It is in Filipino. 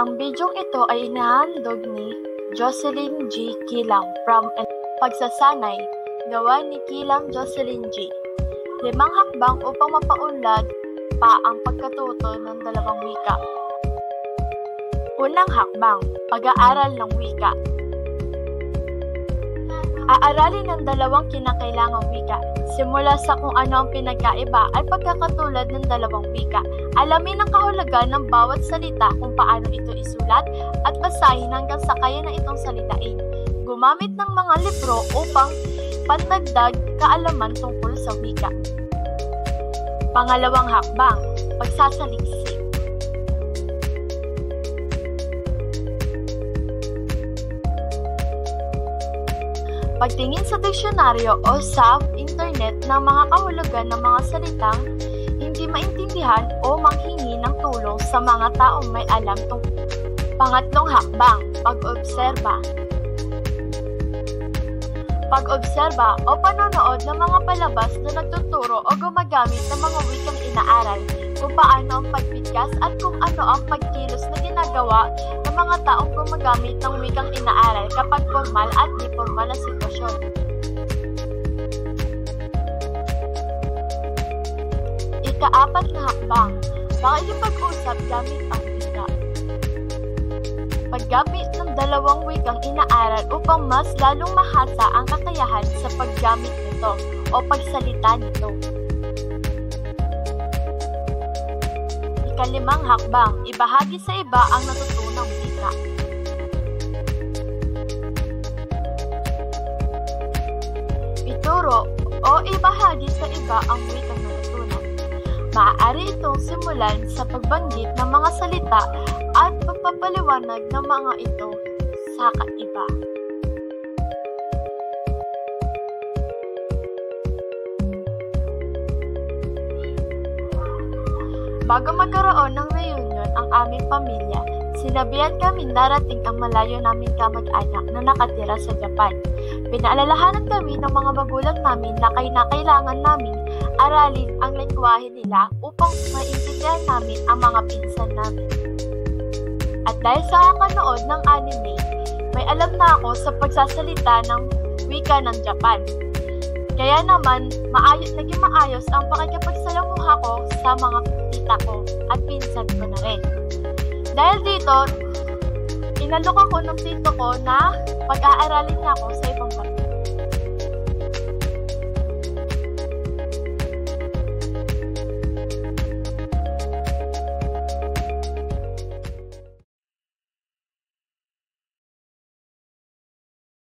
Ang bidyong ito ay inahandog ni Jocelyn G. Kilang from Pagsasanay, gawa ni Kilang Jocelyn G. 5 hakbang upang mapaunlad pa ang pagkatuto ng dalawang wika. Unang hakbang, pag-aaral ng wika. Aaralin ng dalawang kinakailangang wika. Simula sa kung ano ang pinagkaiba ay pagkakatulad ng dalawang wika. Alamin ang kahulugan ng bawat salita kung paano ito isulat at basahin hanggang sa kaya na itong salitain. Gumamit ng mga libro upang pandagdag kaalaman tungkol sa wika. Pangalawang hakbang, pagsasaliksik. Pagtingin sa diksyonaryo o sa internet ng mga kahulugan ng mga salitang hindi maintindihan o manghingi ng tulong sa mga taong may alam tungkol. Pangatlong hakbang, pag-obserba. Pag-obserba o panonood ng mga palabas na nagtuturo o gumagamit ng mga wikang inaaral, kung paano ang pagbigkas at kung ano ang pagkilos na ginagawa ng mga taong gumagamit ng wikang inaaral kapag formal at di formal na sitwasyon. Ika-4 na hakbang, pakikipag-usap gamit ang wika. Paggamit ng dalawang wikang inaaral upang mas lalong mahasa ang kakayahan sa paggamit nito o pagsalita nito. Ika-5 hakbang, ibahagi sa iba ang natutunang wika. Ituro o ibahagi sa iba ang wikang natutunan. Maaari itong simulan sa pagbanggit ng mga salita at pagpapaliwanag ng mga ito sa kaiba. Bago magkaroon ng reunion ang aming pamilya, sinabihan kami darating ang malayo naming kamag-anak na nakatira sa Japan. Pinaalalahanan kami ng mga magulang namin na kailangan namin aralin ang lengguwahe nila upang maintindihan namin ang mga pinsan namin. At dahil sa kakanood ng anime, may alam na ako sa pagsasalita ng wika ng Japan. Kaya naman, naging maayos ang pakikipagsalamuha ko sa mga tita ko at pinsan ko na rin. Dahil dito, inalok ako ng tito ko na pag-aaralin niya ako sa ibang bansa.